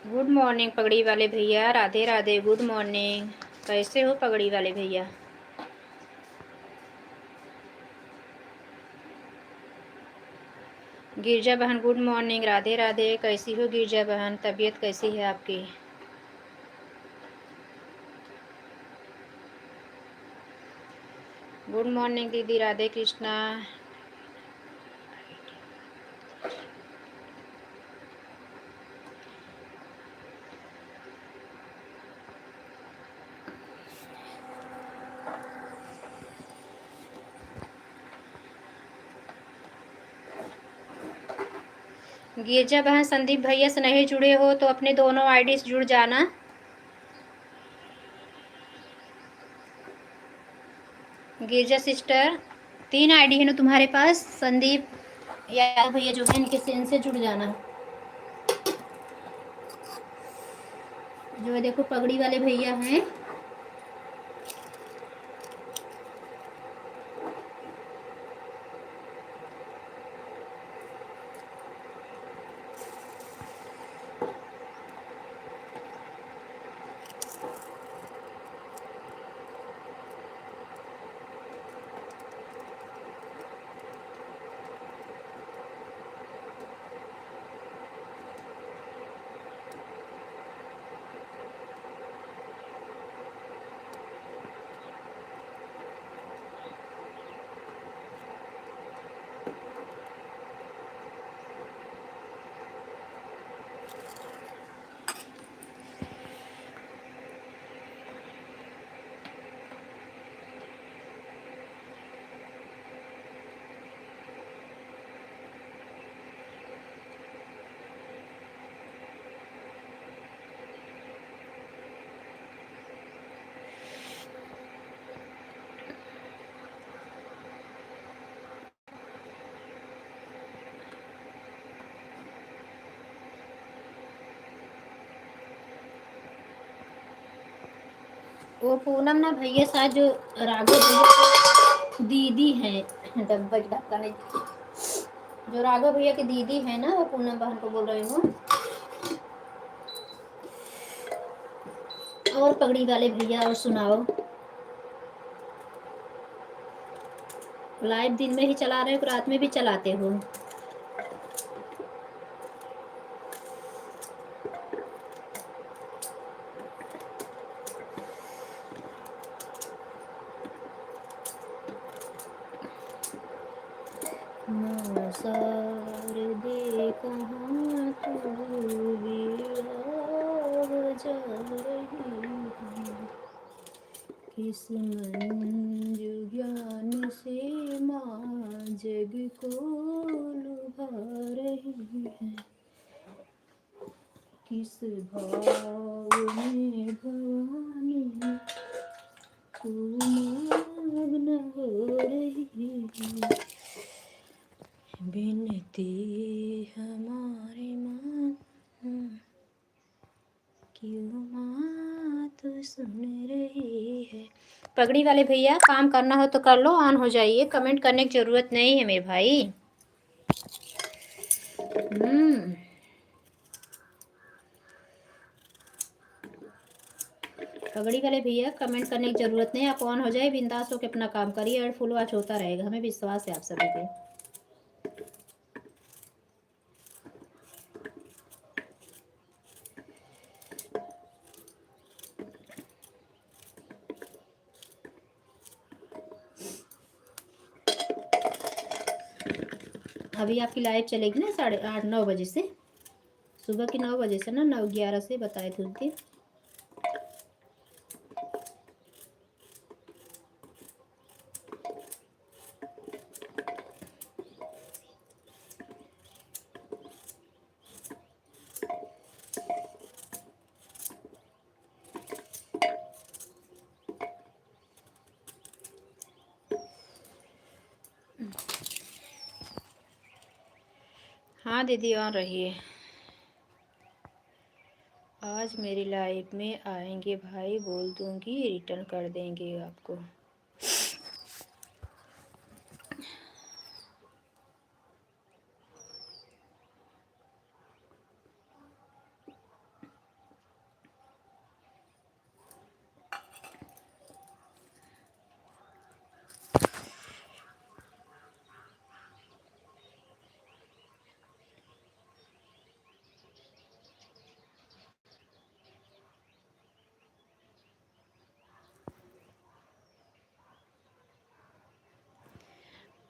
Good morning पगड़ी वाले भैया, राधे राधे। Good morning. कैसे हो पगड़ी वाले भैया? गिरजा बहन गुड मॉर्निंग, राधे राधे। कैसी हो गिरजा बहन? तबीयत कैसी है आपकी? गुड मॉर्निंग दीदी, राधे कृष्णा। गिरजा बहन संदीप भैया से नहीं जुड़े हो तो अपने दोनों आईडी से जुड़ जाना। गिरजा सिस्टर, 3 आईडी है ना तुम्हारे पास? संदीप या भैया जो है इनसे जुड़ जाना। जो देखो पगड़ी वाले भैया हैं, वो पूनम ना भैया साथ जो राघव भैया दीदी है, डब्बा नहीं, जो राघव भैया की दीदी है ना, वो पूनम बहन को बोल रही हूँ। और पगड़ी वाले भैया, और सुनाओ। लाइव दिन में ही चला रहे हो, रात में भी चलाते हो? दे कहाँ तू जा रही है, किस मंजू ज्ञान से माँ जग को लुभा रही है, किस भाव में भवानी तू मग्न हो रही है, बिनती हमारी माँ क्यों माँ तू सुन रही है। पगड़ी वाले भैया, काम करना हो तो कर लो, ऑन हो जाइए, कमेंट करने की जरूरत नहीं है मेरे भाई। पगड़ी वाले भैया, कमेंट करने की जरूरत नहीं, आप ऑन हो जाए, बिंदास होकर अपना काम करिए और फुल वॉच होता रहेगा, हमें विश्वास है आप सभी पे। अभी आपकी लाइव चलेगी ना 8:30-9 बजे से, सुबह की 9 बजे से ना, 9-11 से बताए थे उनके। हाँ दीदी, ऑन रहिए। आज मेरी लाइफ में आएंगे भाई, बोल दूंगी रिटर्न कर देंगे आपको।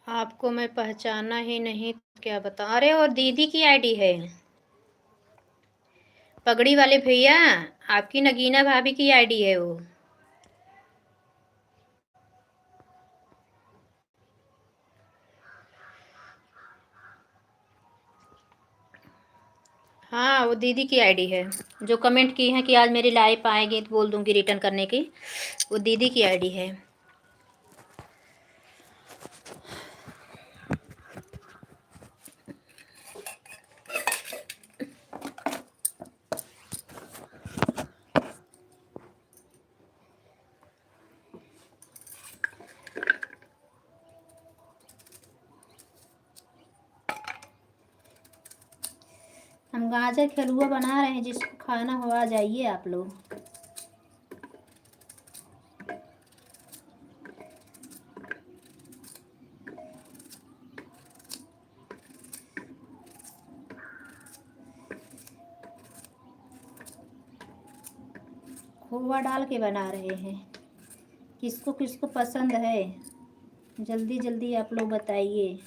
आपको मैं पहचाना ही नहीं, क्या बता। अरे वो दीदी की आईडी है, पगड़ी वाले भैया, आपकी नगीना भाभी की आईडी है वो। हाँ वो दीदी की आईडी है, जो कमेंट की है कि आज मेरी लाइफ आएगी तो बोल दूंगी रिटर्न करने की, वो दीदी की आईडी है। हम गाजर के हलवा बना रहे हैं, जिसको खाना हो आ जाइए आप लोग। खोवा डाल के बना रहे हैं, किसको किसको पसंद है जल्दी जल्दी आप लोग बताइए।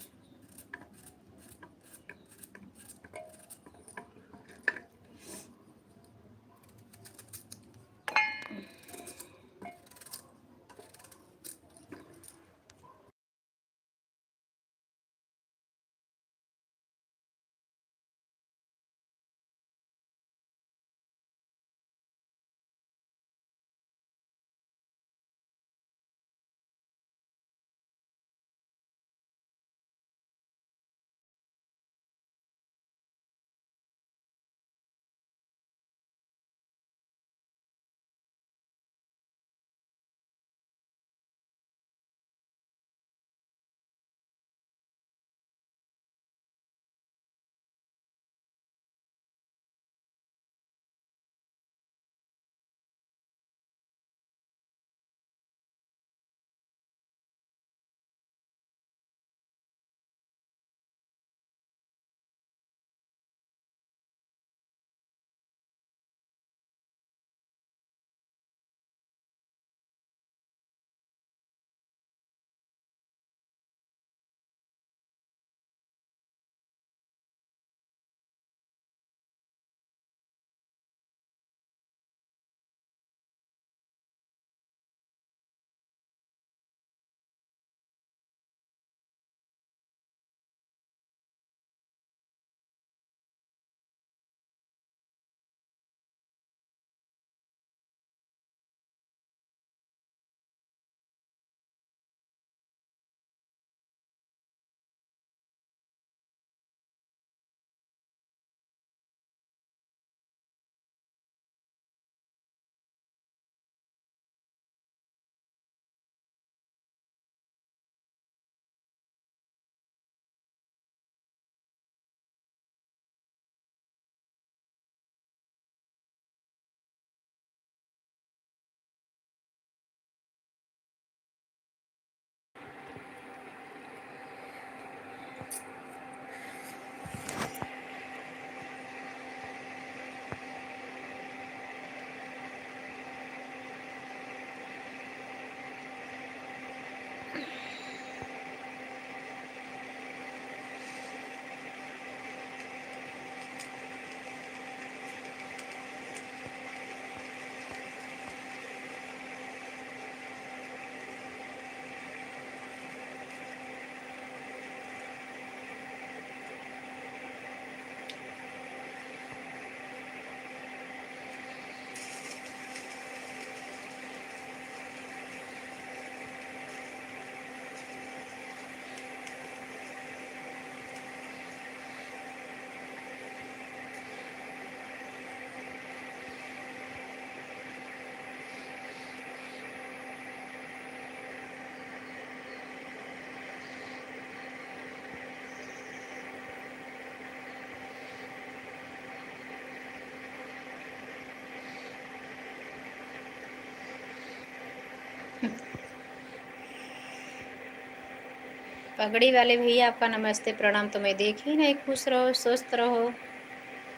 पगड़ी वाले भैया आपका नमस्ते प्रणाम। तो मैं देख ही नहीं, खुश रहो स्वस्थ रहो,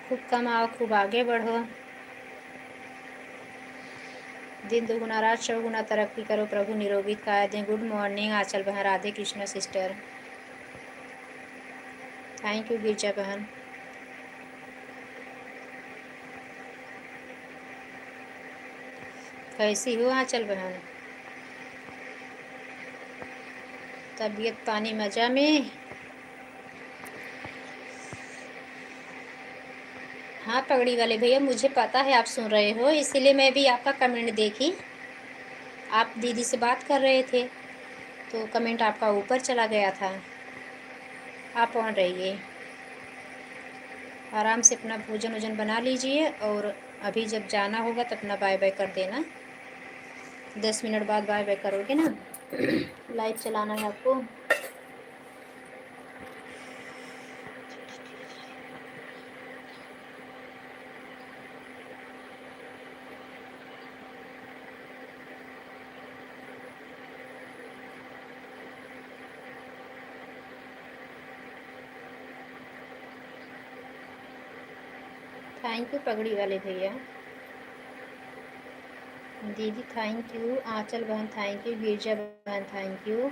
खूब कमाओ, खूब आगे बढ़ो, दिन दुगुना रात चौगुना तरक्की करो, प्रभु निरोगी काया दें। गुड मॉर्निंग आंचल बहन, Radhe Krishna sister. Thank you Girja बहन। कैसी हो आंचल बहन? तबीयत पानी मज़ा में? हाँ पगड़ी वाले भैया, मुझे पता है आप सुन रहे हो, इसीलिए मैं भी आपका कमेंट देखी। आप दीदी से बात कर रहे थे तो कमेंट आपका ऊपर चला गया था। आप ऑन रहिए, आराम से अपना भोजन वोजन बना लीजिए और अभी जब जाना होगा तो अपना बाय बाय कर देना। 10 मिनट बाद बाय बाय करोगे ना? लाइव चलाना है आपको। थैंक यू पगड़ी वाले भैया। दीदी थैंक यू, आंचल बहन थैंक यू, गिरजा बहन थैंक यू।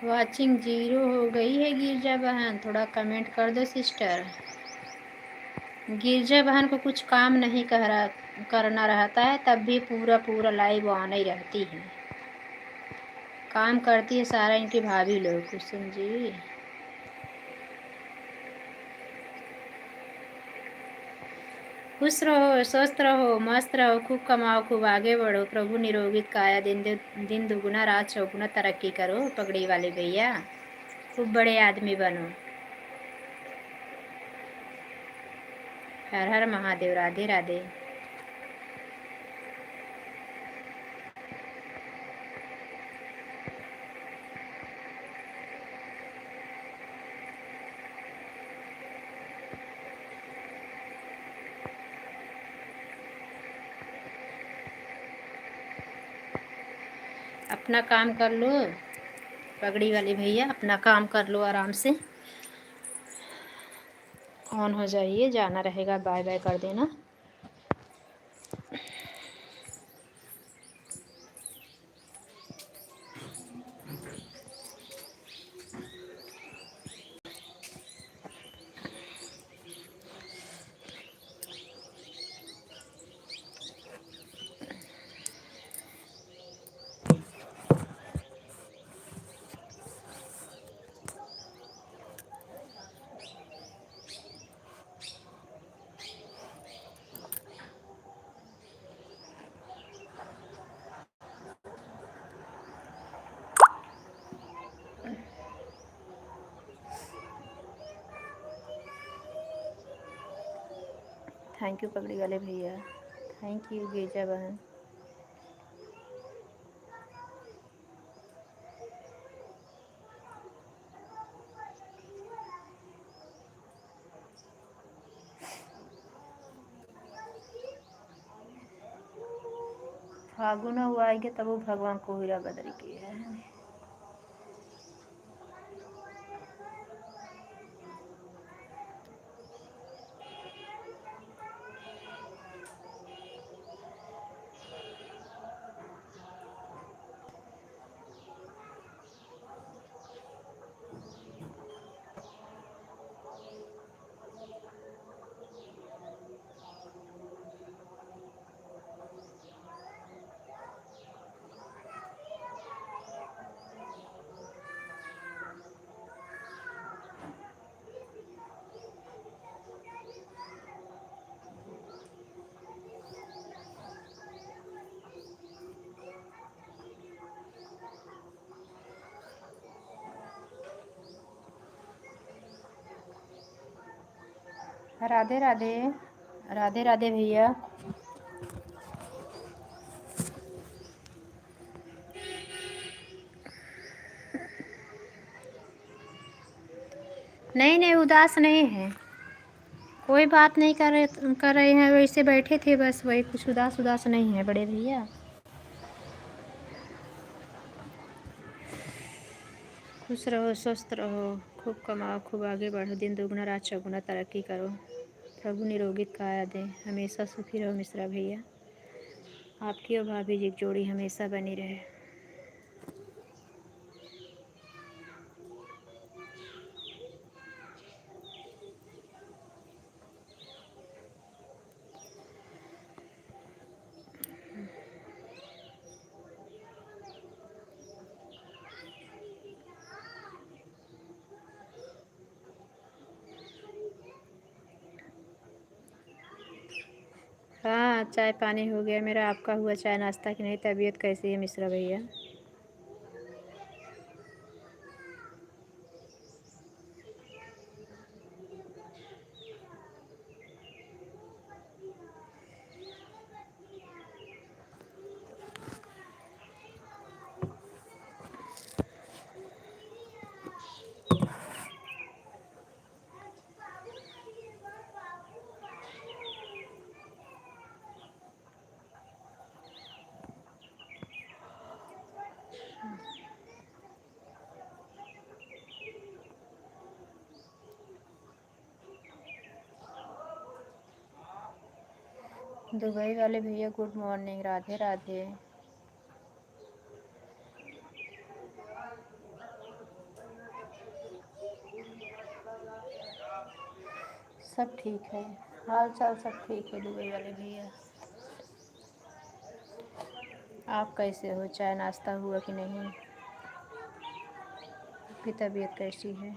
वाचिंग 0 हो गई है गिरजा बहन, थोड़ा कमेंट कर दो सिस्टर। गिरजा बहन को कुछ काम नहीं करना रहता है, तब भी पूरा पूरा लाइव ऑन ही रहती है। काम करती है सारा इनकी भाभी लोग। कुसुम जी खुश रहो, स्वस्थ रहो, मस्त रहो, खूब कमाओ, खूब आगे बढ़ो, प्रभु निरोगित काया, दिन दुगुना रात चौगुना तरक्की करो पगड़ी वाले भैया, खूब बड़े आदमी बनो। हर हर महादेव, राधे राधे। अपना काम कर लो पगड़ी वाले भैया, अपना काम कर लो आराम से, ऑन हो जाइए, जाना रहेगा बाय बाय कर देना। थैंक यू पगड़ी वाले भैया, थैंक यू गिरजा बहन। फागुन हुआ आएंगे तब वो भगवान को हीरा बदरी की है। राधे राधे। राधे राधे भैया। नहीं नहीं, उदास नहीं है, कोई बात नहीं कर रहे हैं, वैसे बैठे थे बस, वही, कुछ उदास उदास नहीं है बड़े भैया। खुश रहो, स्वस्थ रहो, खूब कमाओ, खूब आगे बढ़ो, दिन दुगना रात चौगुना तरक्की करो, प्रभु निरोगित काया दे, हमेशा सुखी रहो मिश्रा भैया, आपकी और भाभी जी की जोड़ी हमेशा बनी रहे। हाँ, चाय पानी हो गया मेरा, आपका हुआ चाय नाश्ता कि नहीं? तबीयत कैसी है मिश्रा भैया? दुबई वाले भैया गुड मॉर्निंग, राधे राधे। सब ठीक है, हाल चाल सब ठीक है दुबई वाले भैया। आप कैसे हो? चाय नाश्ता हुआ कि नहीं? आपकी तबीयत कैसी है?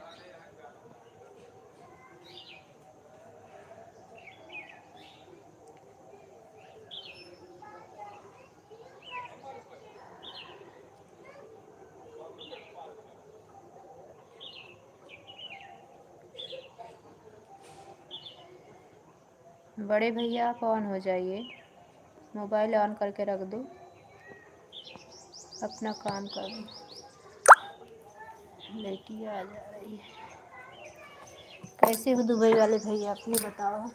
बड़े भैया आप ऑन हो जाइए, मोबाइल ऑन करके रख दो, अपना काम करो। लड़कियाँ आ जा रही है। कैसे हो दुबई वाले भैया, अपनी बताओ।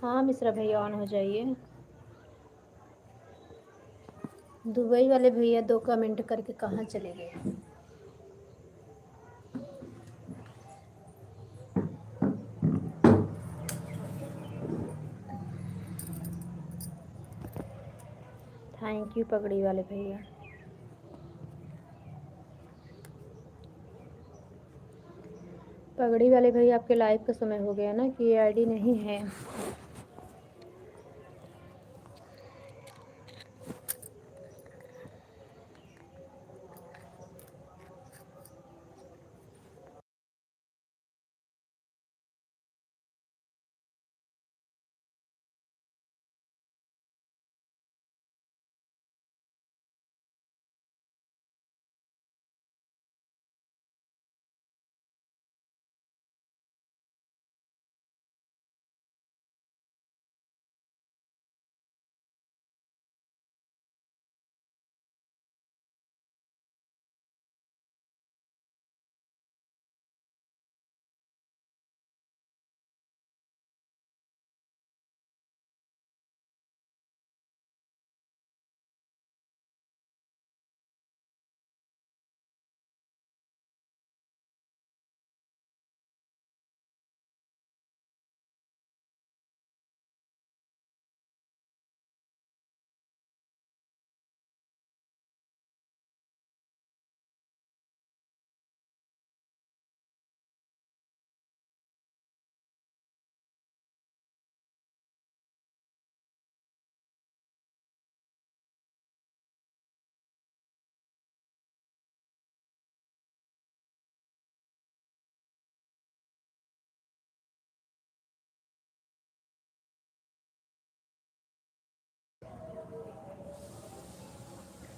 हाँ मिश्रा भैया ऑन हो जाइए। दुबई वाले भैया 2 कमेंट करके कहाँ चले गए? थैंक यू पगड़ी वाले भैया। पगड़ी वाले भैया आपके लाइव का समय हो गया ना, कि ये आईडी नहीं है।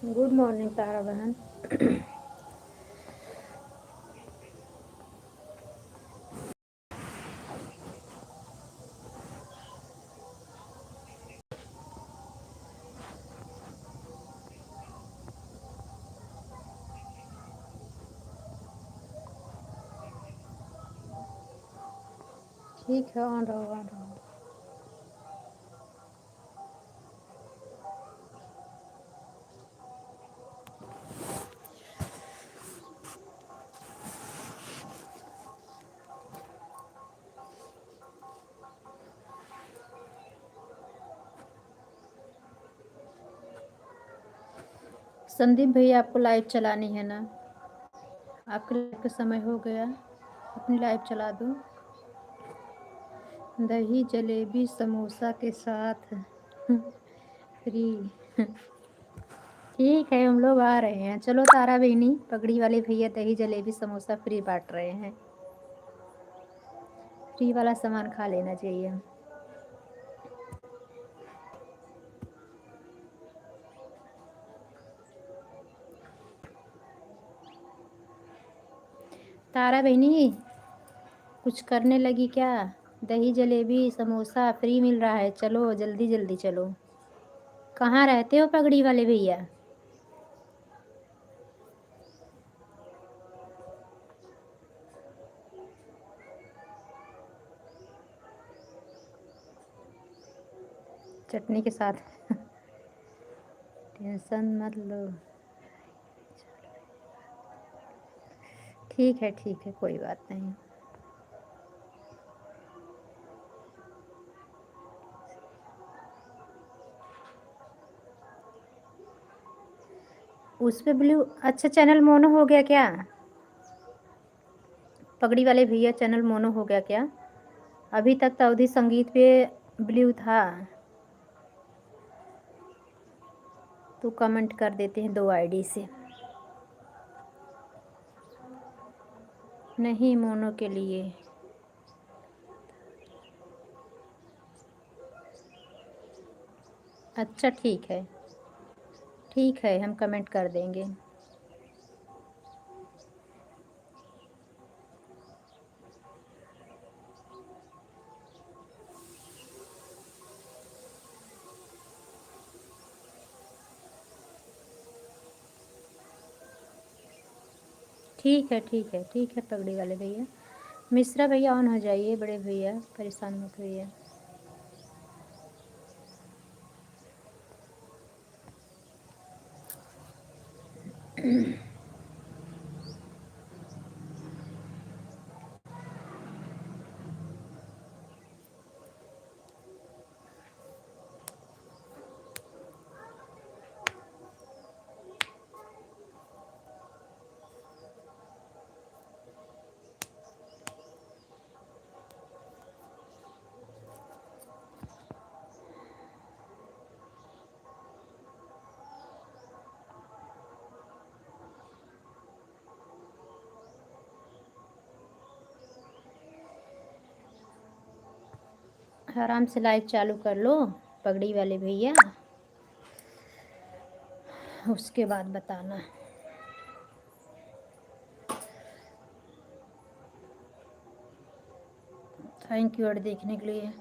गुड मॉर्निंग तारा बहन। ठीक है, ऑन रहो ऑन रहो। संदीप भैया आपको लाइव चलानी है ना? आपके लाइव का समय हो गया, अपनी लाइव चला दो। दही जलेबी समोसा के साथ फ्री। ठीक है, हम लोग आ रहे हैं। चलो तारा बहनी, पगड़ी वाले भैया दही जलेबी समोसा फ्री बांट रहे हैं। फ्री वाला सामान खा लेना चाहिए। तारा बहनी कुछ करने लगी क्या? दही जलेबी समोसा फ्री मिल रहा है, चलो जल्दी जल्दी चलो। कहाँ रहते हो पगड़ी वाले भैया? चटनी के साथ। टेंशन मत लो। ठीक है, कोई बात नहीं। उस पे ब्लू, अच्छा चैनल मोनो हो गया क्या? पगड़ी वाले भैया चैनल मोनो हो गया क्या? अभी तक तो अवधि संगीत पे ब्लू था। तो कमेंट कर देते हैं 2 आईडी से। नहीं, मोनो के लिए। अच्छा ठीक है, हम कमेंट कर देंगे। ठीक है पगड़ी वाले भैया। मिश्रा भैया ऑन हो जाइए, बड़े भैया परेशान मत होइए। आराम से लाइव चालू कर लो पगड़ी वाले भैया, उसके बाद बताना। थैंक यू और देखने के लिए।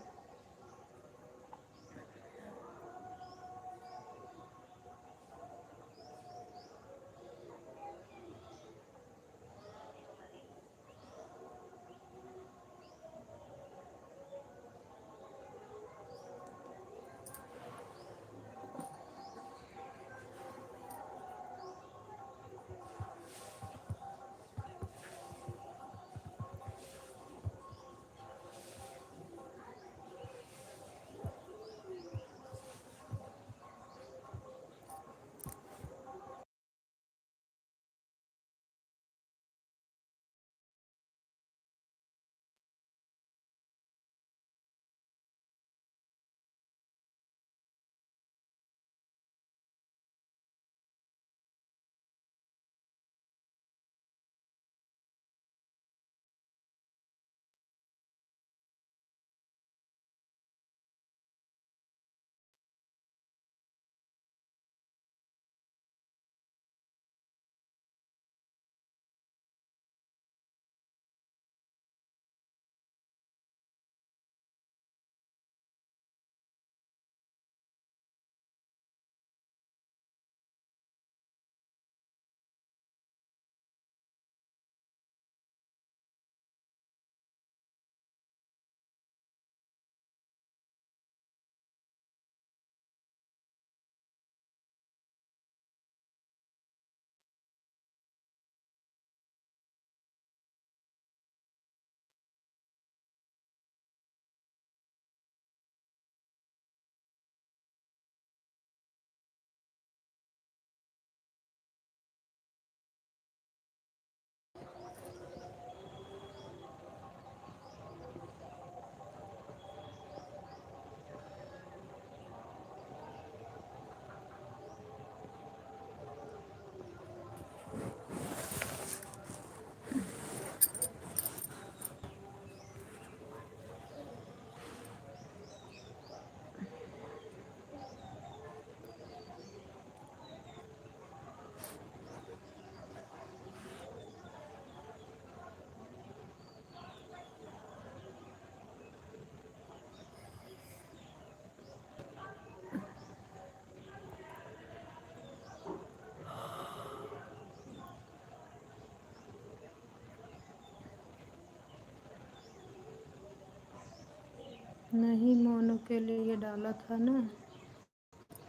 नहीं, मोनू के लिए डाला था ना।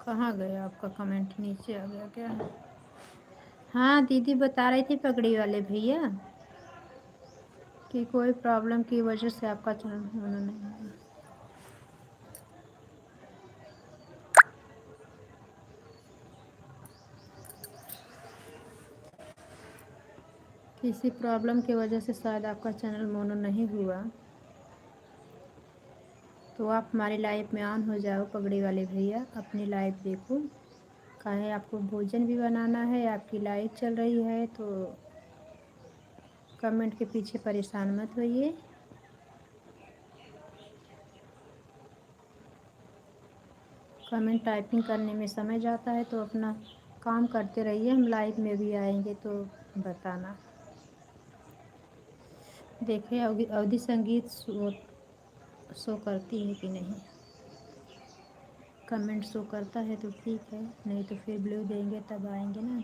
कहाँ गया आपका कमेंट, नीचे आ गया क्या? हाँ, दीदी बता रही थी पगड़ी वाले भैया कि कोई प्रॉब्लम की वजह से आपका चैनल होना नहीं है। किसी प्रॉब्लम की वजह से शायद आपका चैनल मोनो नहीं हुआ, तो आप हमारी लाइव में ऑन हो जाओ पगड़ी वाले भैया, अपनी लाइव देखो। काहे आपको भोजन भी बनाना है, आपकी लाइव चल रही है, तो कमेंट के पीछे परेशान मत होइए। कमेंट टाइपिंग करने में समय जाता है, तो अपना काम करते रहिए। हम लाइव में भी आएंगे तो बताना। देखिए अवधि संगीत शो करती है कि नहीं। कमेंट शो करता है तो ठीक है, नहीं तो फिर ब्लू देंगे तब आएंगे ना।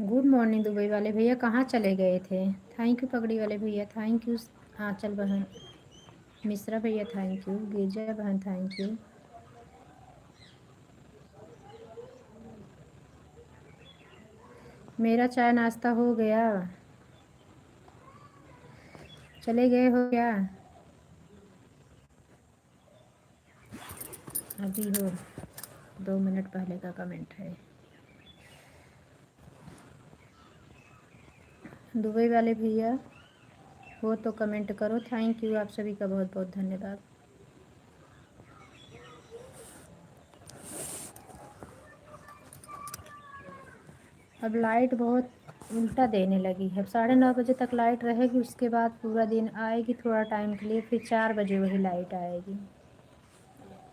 गुड मॉर्निंग दुबई वाले भैया, कहाँ चले गए थे? थैंक यू पगड़ी वाले भैया, थैंक यू। आंचल बहन, मिश्रा भैया थैंक यू, गिरजा बहन थैंक यू। मेरा चाय नाश्ता हो गया। चले गए हो क्या? अभी हो, 2 मिनट पहले का कमेंट है। दुबई वाले भैया हो तो कमेंट करो। थैंक यू, आप सभी का बहुत बहुत धन्यवाद। अब लाइट बहुत उल्टा देने लगी है। अब 9:30 बजे तक लाइट रहेगी, उसके बाद पूरा दिन आएगी थोड़ा टाइम के लिए, फिर 4 बजे वही लाइट आएगी।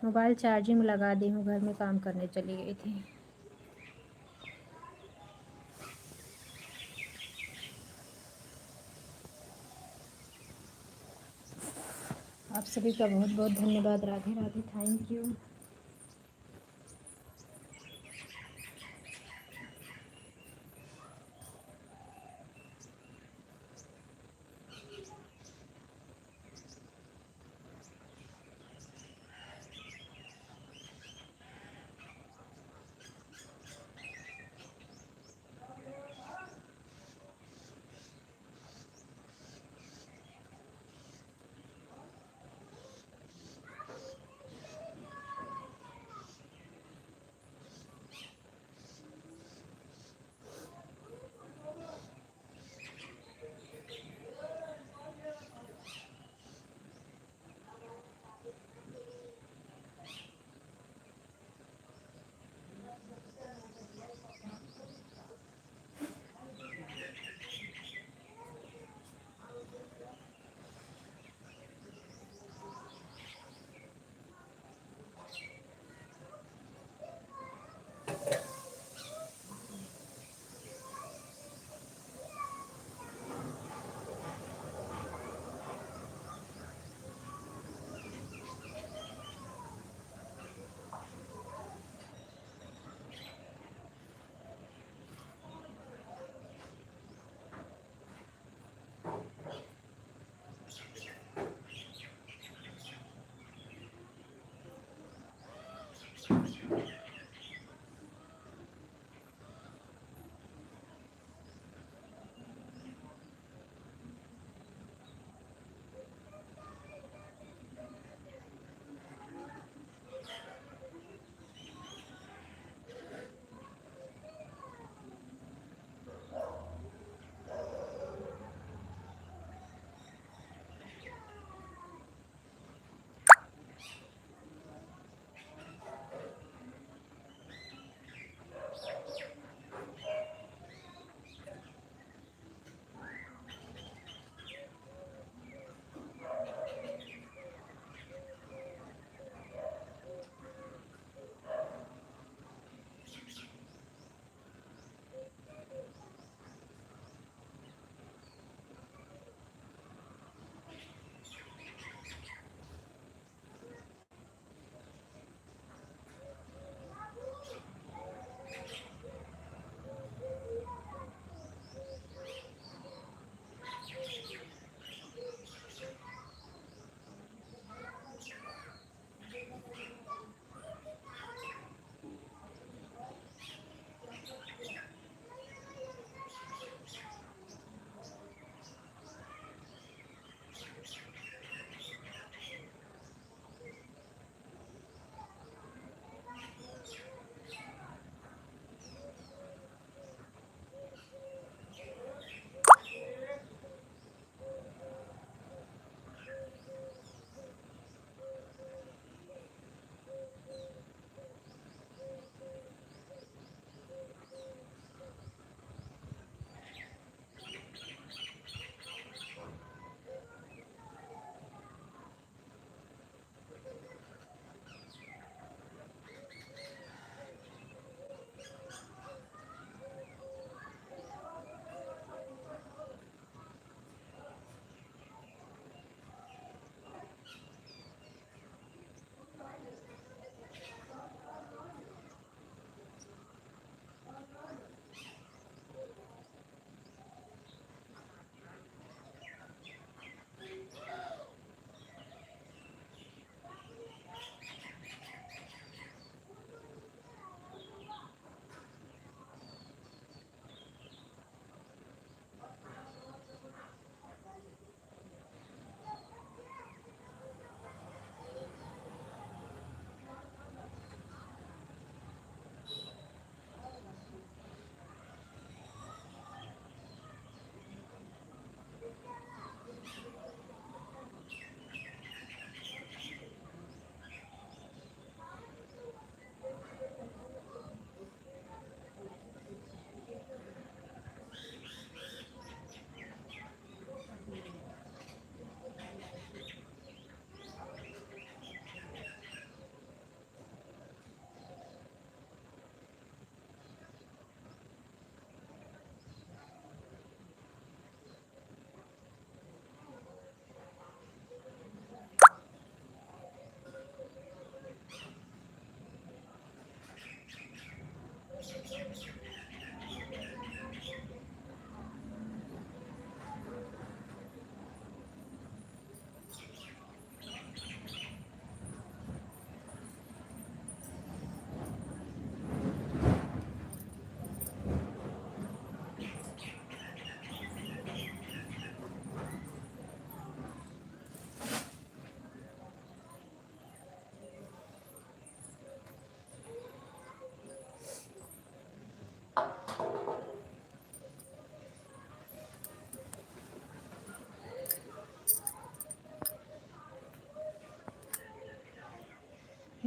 मोबाइल चार्जिंग में लगा दी हूँ, घर में काम करने चली गई थी। आप सभी का बहुत बहुत धन्यवाद। Radhe Radhe, thank you.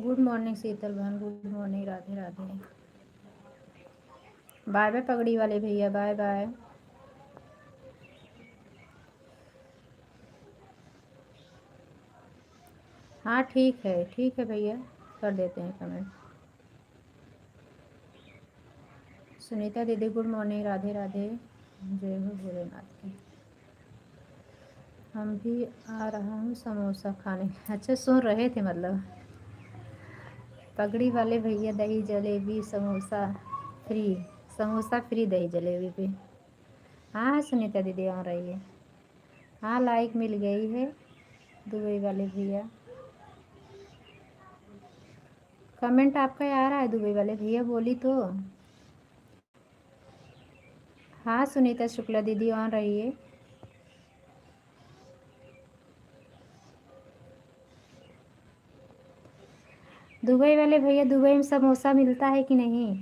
Good morning Sheetal बहन, good morning, Radhe Radhe. Bye bye पगड़ी वाले भैया, बाय बाय। हाँ ठीक है भैया, कर देते हैं कमेंट। सुनीता दीदी गुड मॉर्निंग, राधे राधे, जय हो भोलेनाथ की। हम भी आ रहा हूँ समोसा खाने। अच्छा सुन रहे थे मतलब। पगड़ी वाले भैया दही जलेबी समोसा फ्री, समोसा फ्री दही जलेबी पे। हाँ हाँ सुनीता दीदी आ रही है। हाँ लाइक मिल गई है दुबई वाले भैया। कमेंट आपका आ रहा है दुबई वाले भैया, बोली तो। हाँ सुनीता शुक्ला दीदी आ रही है। दुबई वाले भैया, दुबई में समोसा मिलता है कि नहीं?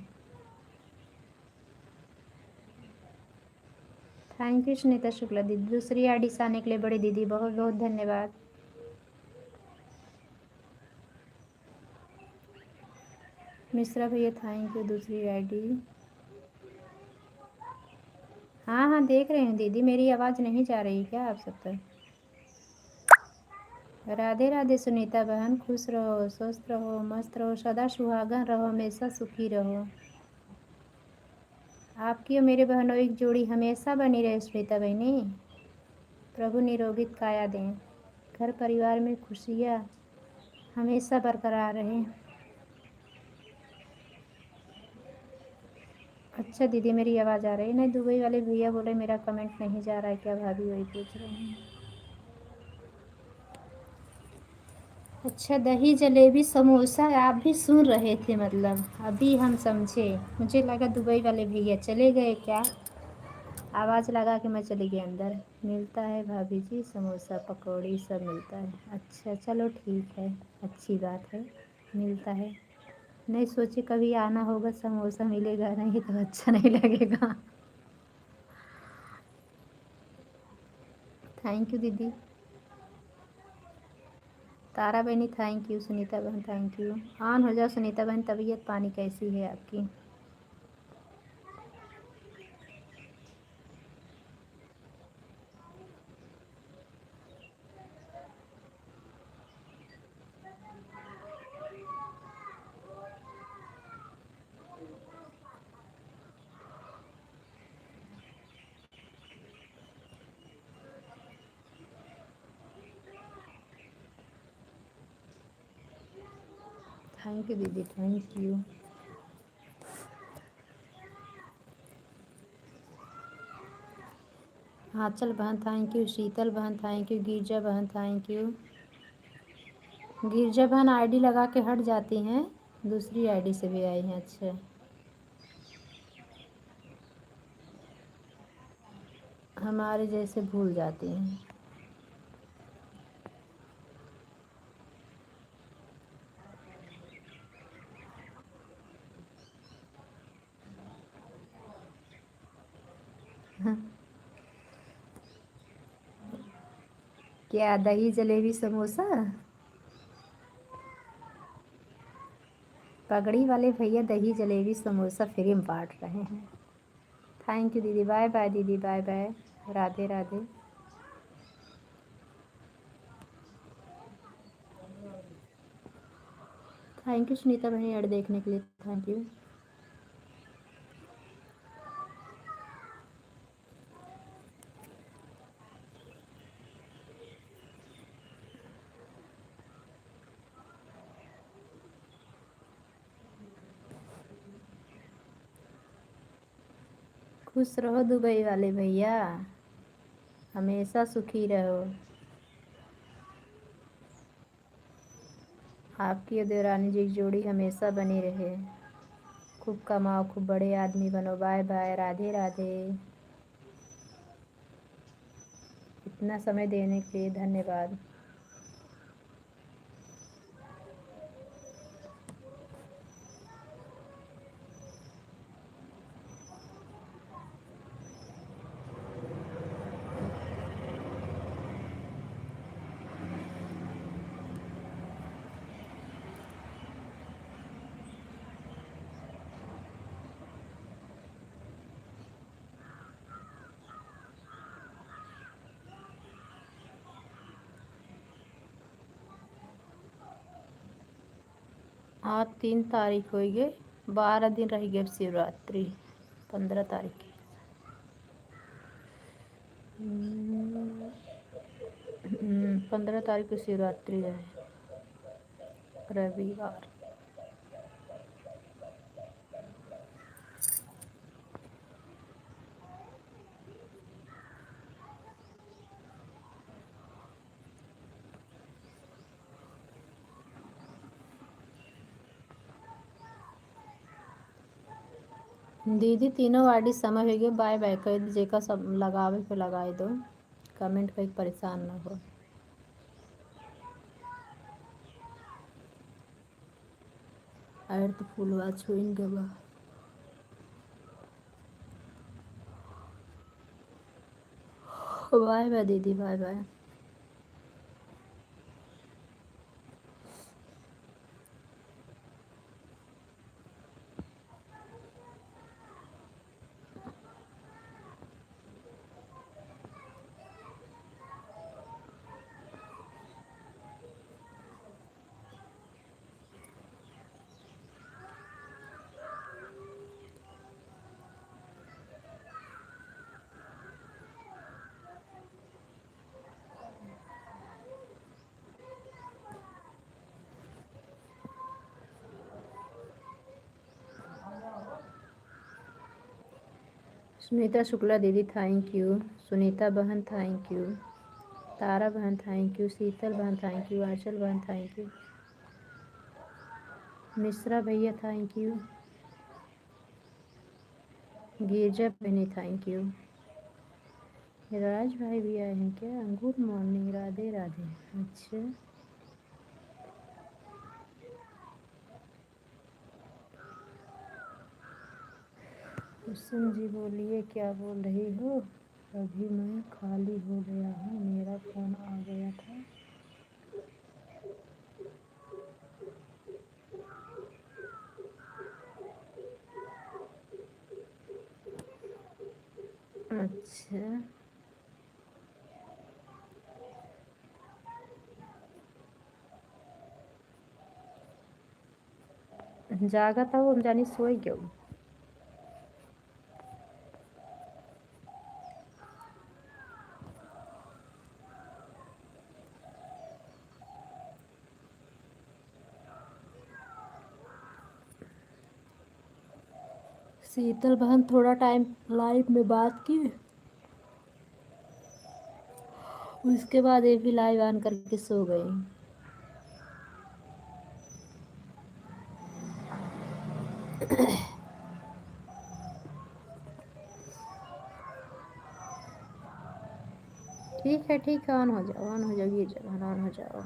थैंक यू सुनीता शुक्ला दीदी, दूसरी आईडी से आने के लिए बड़ी दीदी बहुत बहुत धन्यवाद। मिश्रा भैया थैंक यू, दूसरी आईडी। हाँ हाँ देख रहे हैं दीदी, मेरी आवाज़ नहीं जा रही क्या आप सब तक? राधे राधे सुनीता बहन, खुश रहो, स्वस्थ रहो, मस्त रहो, सदा सुहागन रहो, हमेशा सुखी रहो। आपकी और मेरे बहनों एक जोड़ी हमेशा बनी रहे सुनीता बहनी। प्रभु निरोगित काया दें, घर परिवार में खुशियाँ हमेशा बरकरार रहें। अच्छा दीदी मेरी आवाज़ आ रही है? नहीं दुबई वाले भैया बोले मेरा कमेंट नहीं जा रहा है क्या, भाभी वही पूछ रहे हैं। अच्छा दही जलेबी समोसा आप भी सुन रहे थे मतलब, अभी हम समझे, मुझे लगा दुबई वाले भैया चले गए क्या। आवाज़ लगा कि मैं चली गई अंदर। मिलता है भाभी जी, समोसा पकौड़ी सब मिलता है। अच्छा चलो ठीक है, अच्छी बात है, मिलता है। नहीं सोचे कभी आना होगा, समोसा मिलेगा नहीं तो अच्छा नहीं लगेगा। थैंक यू दीदी। तारा बहनी थैंक यू, सुनीता बहन थैंक यू। ऑन हो जाओ सुनीता बहन, तबीयत पानी कैसी है आपकी? थैंक यू दीदी, थैंक यू। आंचल बहन थैंक यू, शीतल बहन थैंक यू, गिरजा बहन थैंक यू। गिरजा बहन आईडी लगा के हट जाती हैं, दूसरी आईडी से भी आई हैं। अच्छा हमारे जैसे भूल जाती हैं। क्या दही जलेबी समोसा? पगड़ी वाले भैया दही जलेबी समोसा फ्री में बांट रहे हैं। थैंक यू दीदी, बाय बाय दीदी, bye bye, Radhe Radhe. Thank you Sunita बहन ऐड देखने के लिए, थैंक यू। खुश रहो दुबई वाले भैया, हमेशा सुखी रहो। आपकी और देवरानी जी की जोड़ी हमेशा बनी रहे। खूब कमाओ, खूब बड़े आदमी बनो, बाय बाय, राधे राधे। इतना समय देने के लिए धन्यवाद। आज 3 तारीख हो गए, 12 दिन रह गए शिवरात्रि, 15 तारीख की। 15 तारीख को शिवरात्रि है, रविवार। दीदी तीनों वाडी समय हो गए, बाय बाय कर जेका सब लगावे के लगाए दो, कमेंट पे परेशान ना हो। अरे तो फूलवा छुइन के बा। बाय बाय दीदी, बाय बाय। सुनीता शुक्ला दीदी थैंक यू, सुनीता बहन थैंक यू, तारा बहन थैंक यू, शीतल बहन थैंक यू, आंचल बहन थैंक यू, मिश्रा भैया थैंक यू, गिरजा बहनी थैंक यू, राज भाई भी आए हैं क्या? Good morning, Radhe Radhe. अच्छा कुसुम जी बोलिए, क्या बोल रही हो? अभी मैं खाली हो गया हूँ, मेरा फ़ोन आ गया था। अच्छा जागा था वो, जानी सोई क्यों? शीतल बहन थोड़ा टाइम लाइव में बात की, उसके बाद ये भी लाइव ऑन करके सो गई। ठीक है, ऑन हो जाओ, ऑन हो जाओ, ये जगह ऑन हो जाओ।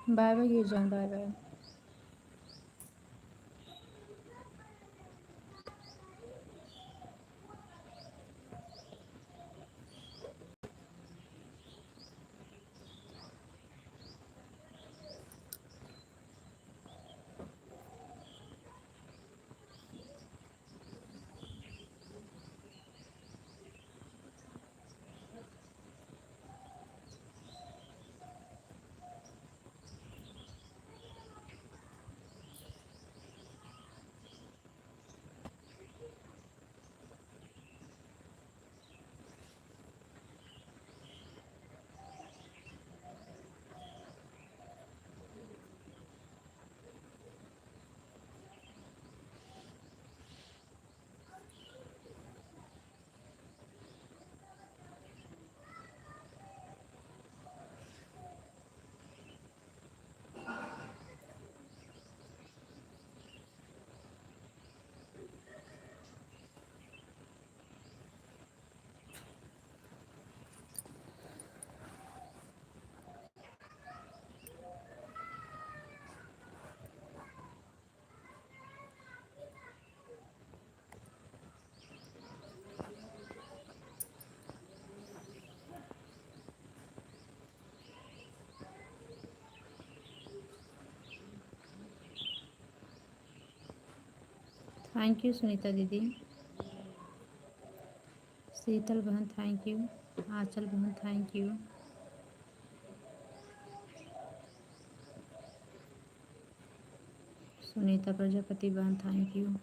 Bye bye Girjan, bye bye. Thank you Sunita दीदी। शीतल बहन थैंक यू। आंचल बहन थैंक यू। सुनीता प्रजापति बहन थैंक यू।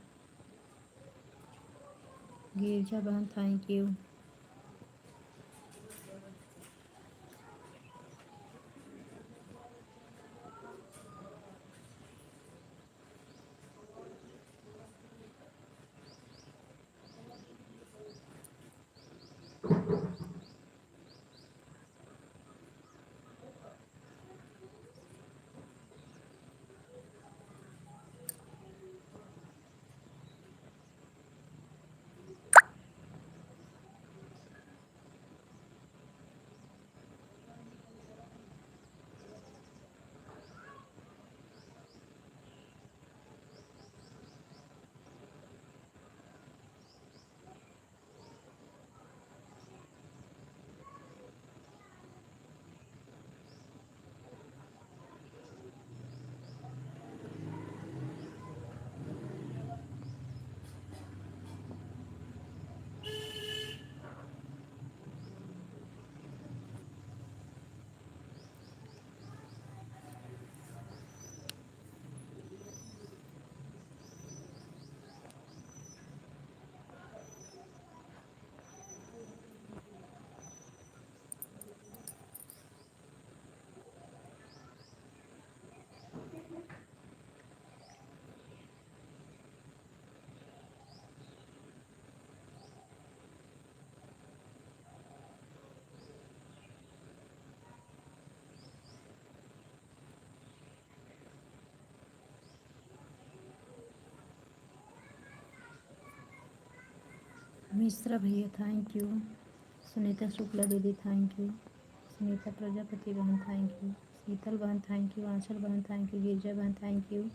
गिरजा बहन थैंक यू। मिश्रा भैया थैंक यू। सुनीता शुक्ला दीदी थैंक यू। सुनीता प्रजापति बहन थैंक यू। शीतल बहन थैंक यू। आंचल बहन थैंक यू। गिरजा बहन thank you.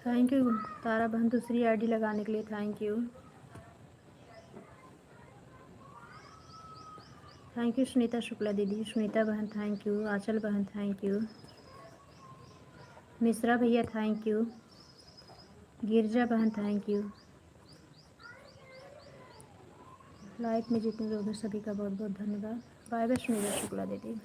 Thank you Tara बहन, दूसरी आईडी लगाने के लिए thank you. Thank you Sunita Shukla दीदी, सुनीता बहन थैंक यू, आंचल बहन थैंक यू, मिश्रा भैया थैंक यू, गिरजा बहन थैंक यू। लाइव में जितने लोग हैं सभी का बहुत बहुत धन्यवाद। बाय बाय सुनीता शुक्ला दीदी।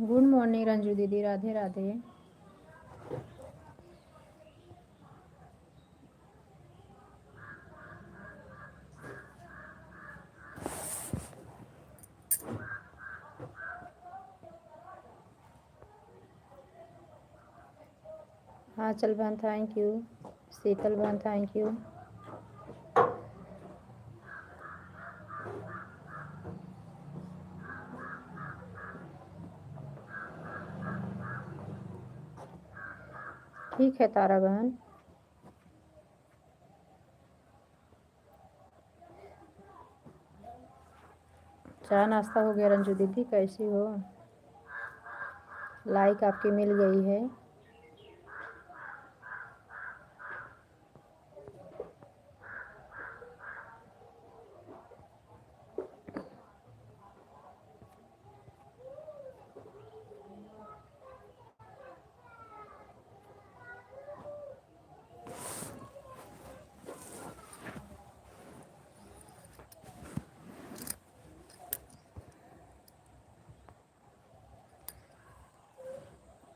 गुड मॉर्निंग रंजू दीदी, राधे राधे। हाँ चल बहन थैंक यू, शीतल बहन थैंक यू। ठीक है तारा बहन। चाय नाश्ता हो गया रंजू दीदी, कैसी हो? लाइक आपकी मिल गई है।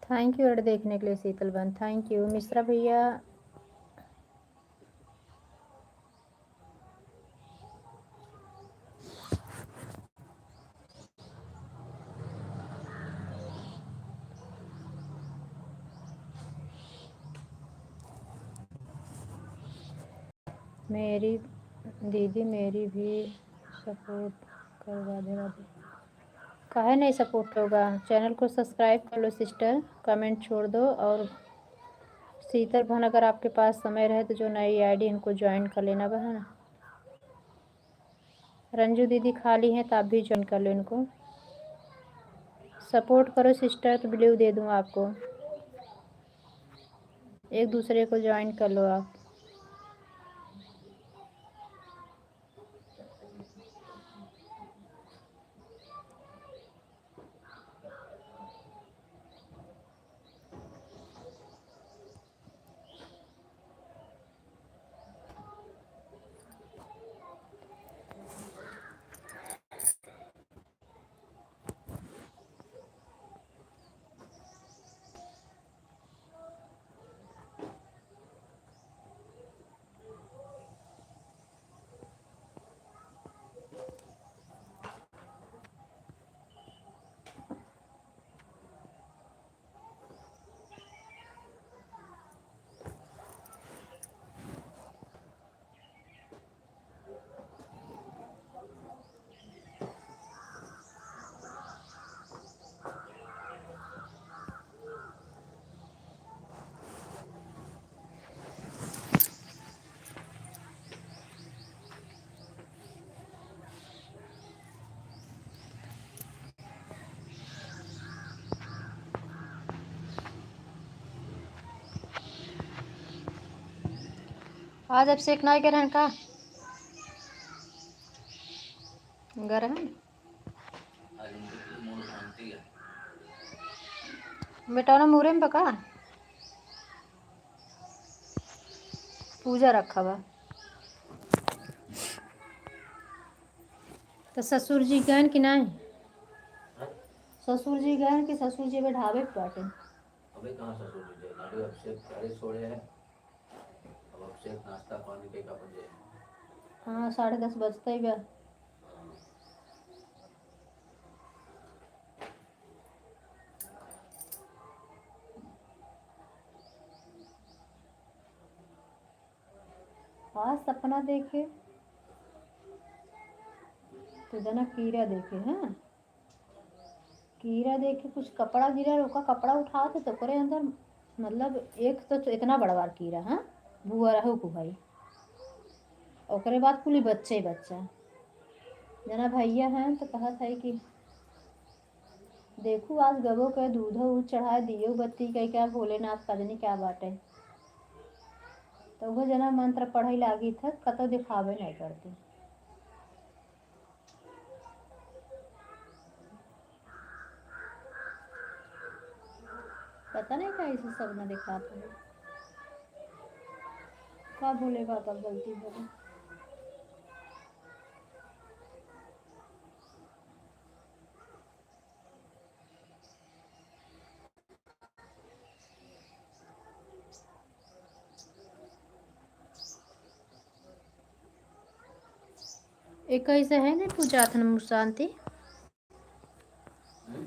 थैंक यू एड देखने के लिए शीतल बहन, थैंक यू मिश्रा भैया। मेरी दीदी मेरी भी सपोर्ट कर, राधे राधे। काहे नहीं सपोर्ट होगा, चैनल को सब्सक्राइब कर लो सिस्टर, कमेंट छोड़ दो। और शीतल बहन अगर आपके पास समय रहे तो जो नई आईडी इनको ज्वाइन कर लेना बहन। रंजू दीदी खाली हैं तो आप भी ज्वाइन कर लो इनको, सपोर्ट करो सिस्टर तो ब्लू दे दूँ आपको, एक दूसरे को ज्वाइन कर लो आप। आज अब सेक नहीं करन का गरम बेटा ना मुरे में पका पूजा रखा बा। तो ससुर जी गए कि नहीं? ससुर जी गए कि ससुर जी ढाबे पे बाटे? अबे कहाँ ससुर जी जाए नाडू अभिषेक सारे सोए हैं, अब अभिषेक नाश्ता पानी के का बजे। हाँ 10:30 बजते ही बा। आज सपना देखे तो जना कीड़ा देखे हैं, कीड़ा देखे कुछ कपड़ा गिरा, रोका कपड़ा उठा तो करे अंदर, मतलब एक तो इतना बड़ा बार कीड़ा है बुआ रहो को भाई। ओकरे बाद कुली बच्चे ही बच्चा जना भैया हैं तो कहा था कि देखू आज गबो के दूध उध चढ़ाए दियो बत्ती कह क्या भोलेनाथ का जनी क्या बाटे। तो वो जना मंत्र पढ़े लागी था कतो दिखावे नहीं करती। पता नहीं क्या इसे सब न दिखाते हैं, क्या भोले बाबा गलती बोले। एक ऐसे है नहीं पूजा थन शांति हम्म?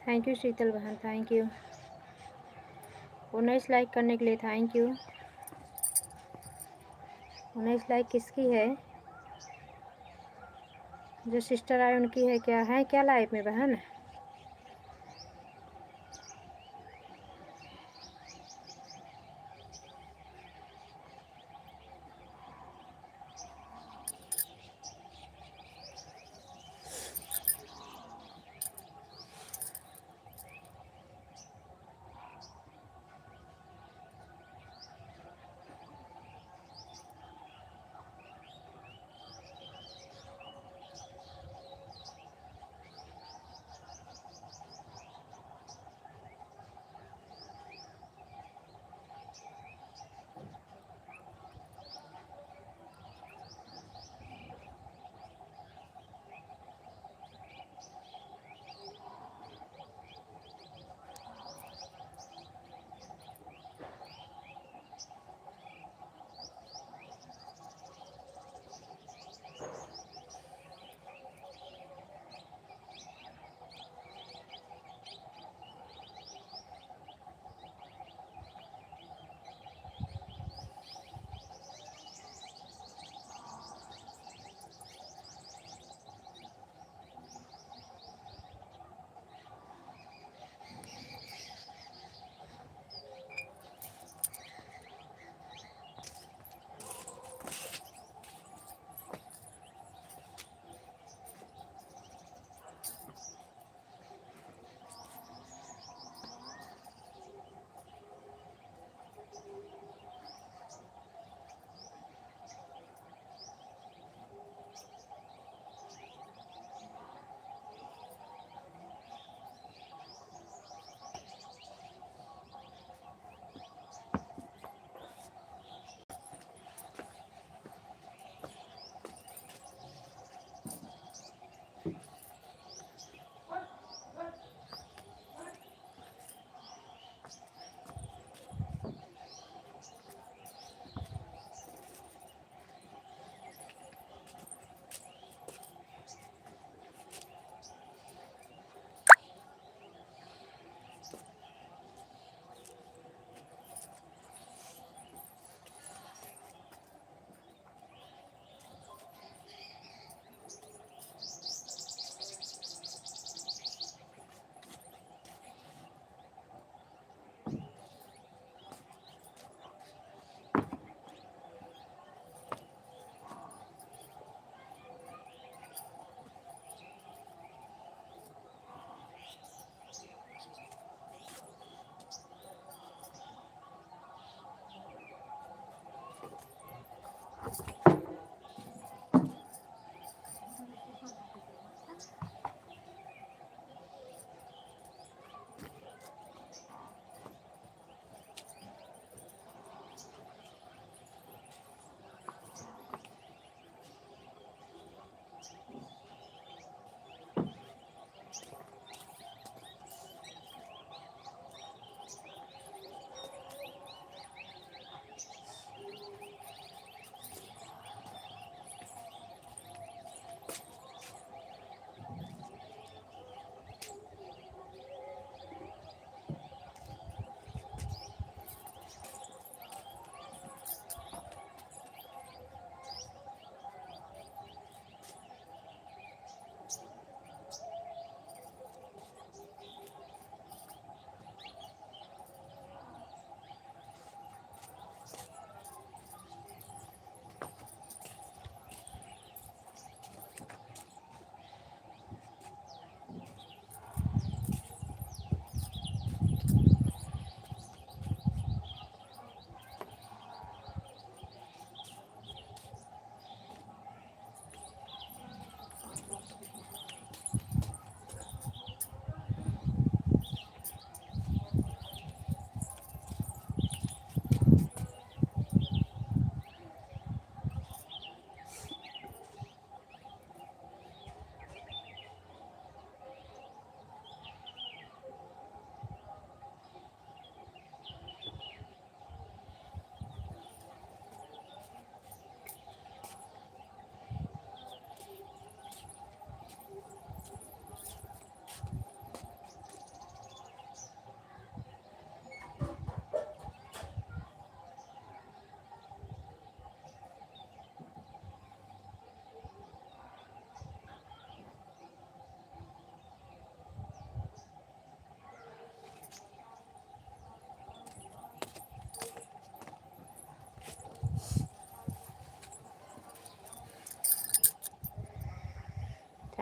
थैंक यू शीतल बहन, थैंक यू। 19 लाइक करने के लिए थैंक यू। 19 लाइक किसकी है? जो सिस्टर आए उनकी है क्या? है क्या लाइव में बहन?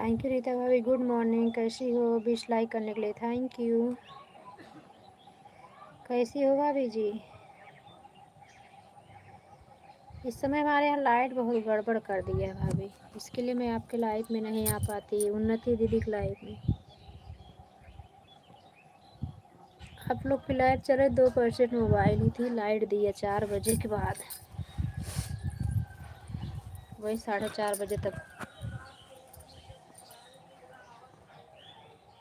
थैंक यू रीता भाभी, गुड मॉर्निंग, कैसी हो? 20 लाइक करने के लिए थैंक यू। कैसी हो भाभी जी? इस समय हमारे यहाँ लाइट बहुत गड़बड़ कर दी है भाभी, इसके लिए मैं आपके लाइव में नहीं आ पाती, उन्नति दीदी के लाइव में। आप लोग की लाइव चले 2% मोबाइल ही थी, लाइट दी है 4 बजे के बाद, वही 4:30 बजे तक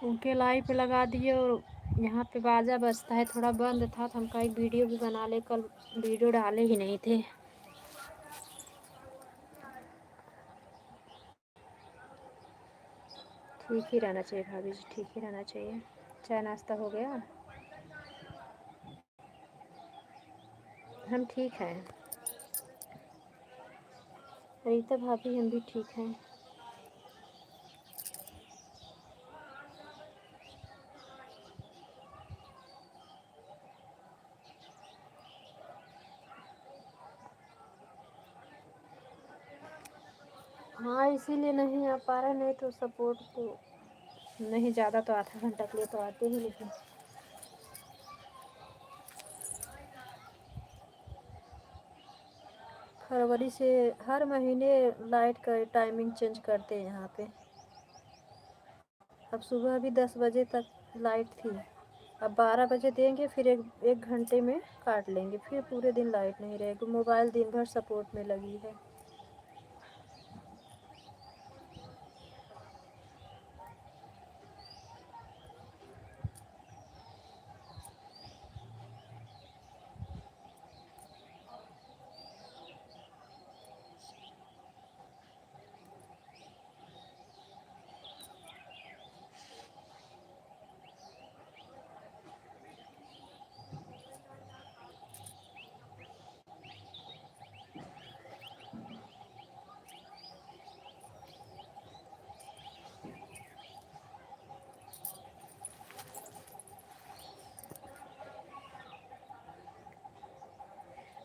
उनके लाइव पे लगा दिए। और यहाँ पे बाजा बजता है, थोड़ा बंद था तो हम कहा एक वीडियो भी बना ले, कल वीडियो डाले ही नहीं थे। ठीक ही रहना चाहिए भाभी जी, ठीक ही रहना चाहिए। चाय नाश्ता हो गया? हम ठीक हैं रीता भाभी, हम भी ठीक हैं। हाँ इसीलिए नहीं आ पा रहे, नहीं तो सपोर्ट तो नहीं, ज़्यादा तो आधा घंटा के लिए तो आते ही, लेकिन फरवरी से हर महीने लाइट का टाइमिंग चेंज करते हैं यहाँ पे। अब सुबह भी 10 बजे तक लाइट थी, अब 12 बजे देंगे, फिर एक घंटे में काट लेंगे, फिर पूरे दिन लाइट नहीं रहेगी। मोबाइल दिन भर सपोर्ट में लगी है।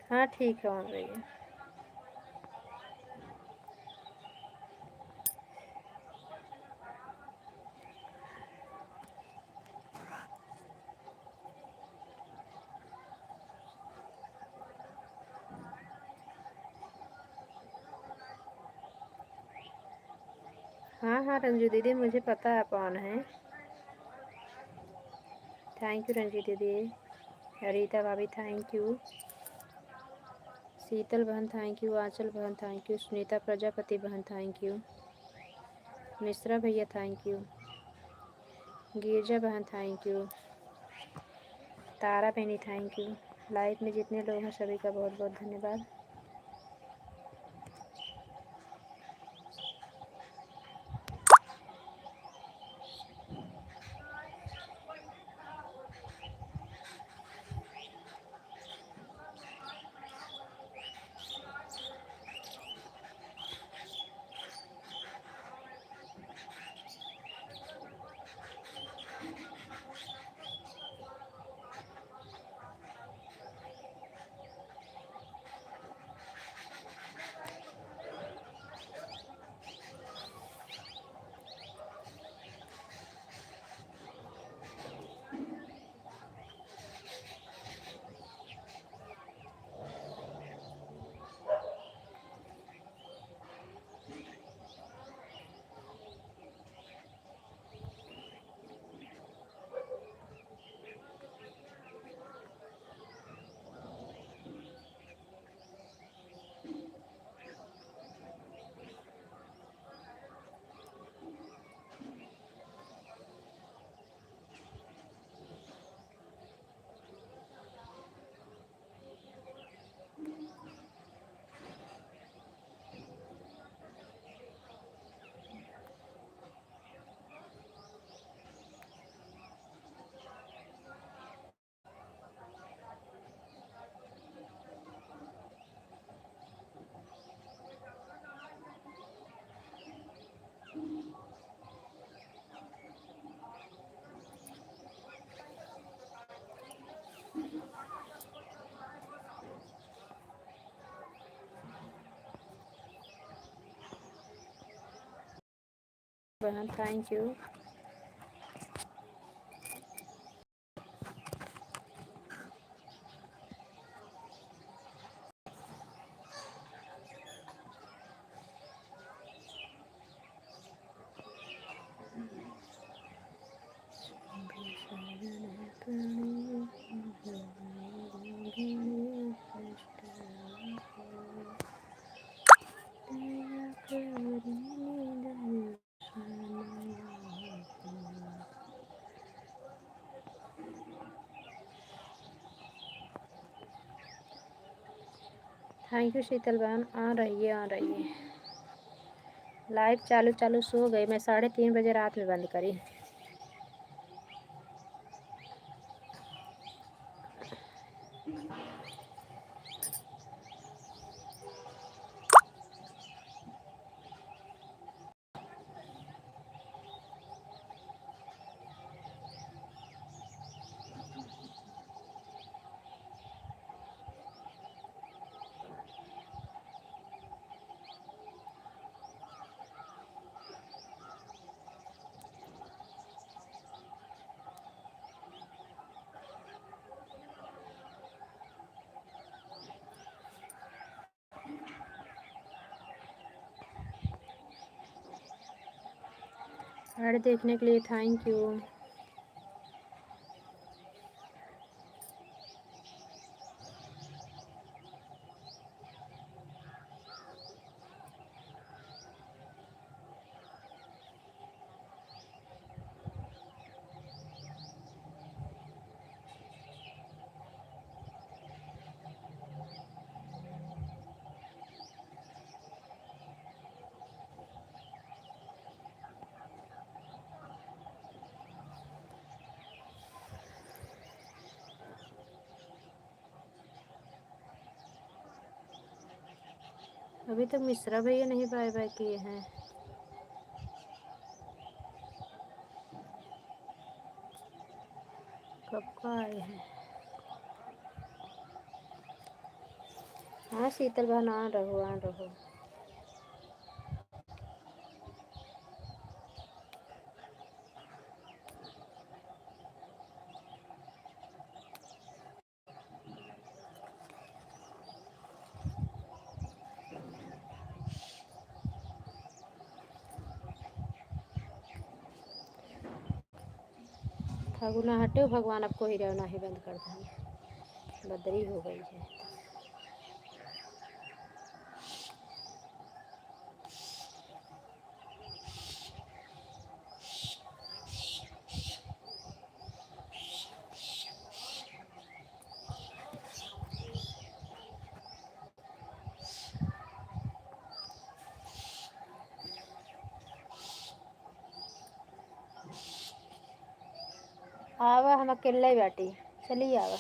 हाँ ठीक है मान रही है। हाँ हाँ रंजू दीदी, मुझे पता है कौन है। थैंक यू रंजू दीदी। रीता भाभी थैंक यू। शीतल बहन थैंक यू। आंचल बहन थैंक यू। सुनीता प्रजापति बहन थैंक यू। मिश्रा भैया थैंक यू। गिरजा बहन थैंक यू। तारा बहनी थैंक यू। लाइव में जितने लोग हैं सभी का बहुत बहुत धन्यवाद। बहन, थैंक यू। थैंक यू शीतल बहन, आ रही है, आ रही है। लाइव चालू सो गई, मैं 3:30 बजे रात में बंद करी। ऐड देखने के लिए थैंक यू। अभी तक मिश्रा भैया नहीं बाय बाय किए हैं। कब का आए हैं? हाँ शीतल बहन, आ रहो, आ रहो। फगुना हटे, भगवान आपको ही रहना ही बंद कर दें, बदरी हो गई है। आवा, हम अकेला ही बैठी, चलिए आवा।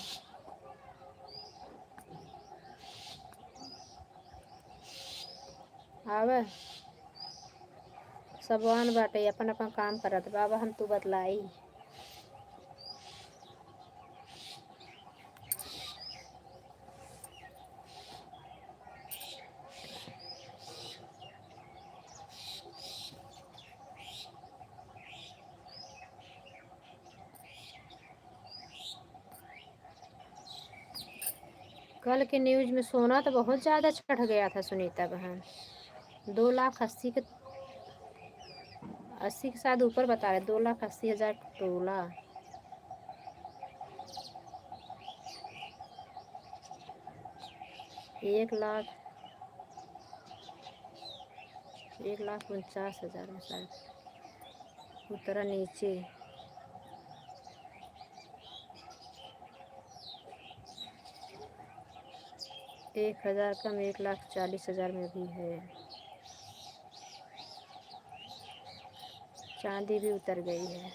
आवा सबवान बाटे, अपन अपन काम करत बाबा, हम तू बतलाई। कल के न्यूज में सोना तो बहुत ज़्यादा चढ़ गया था सुनीता बहन, 2,80,000 के साथ ऊपर बता रहे, 2,80,000 तोला। एक लाख 1,49,000 में शायद उतरा नीचे। एक 1,000 कम 1,40,000 में भी है। चांदी भी उतर गई है।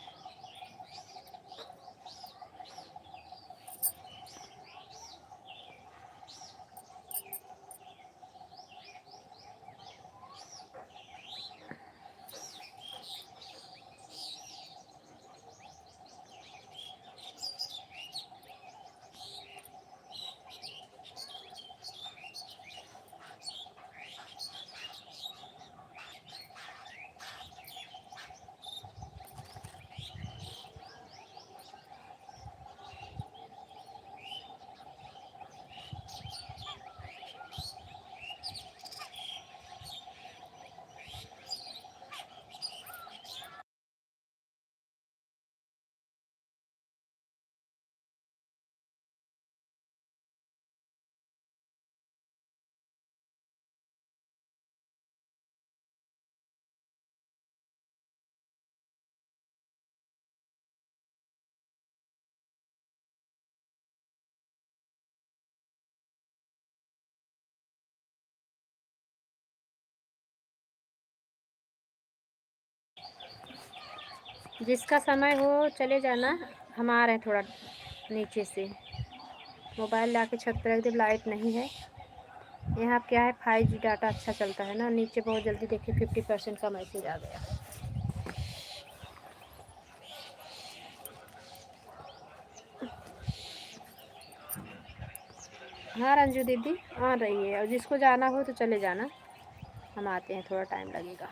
जिसका समय हो चले जाना। हम आ रहे हैं थोड़ा नीचे से। मोबाइल ला के छत पर रख दे, लाइट नहीं है यहाँ। क्या है 5G डाटा अच्छा चलता है ना। नीचे बहुत जल्दी देखिए 50% का मैसेज आ गया। हाँ रंजू दीदी आ रही है, और जिसको जाना हो तो चले जाना, हम आते हैं, थोड़ा टाइम लगेगा।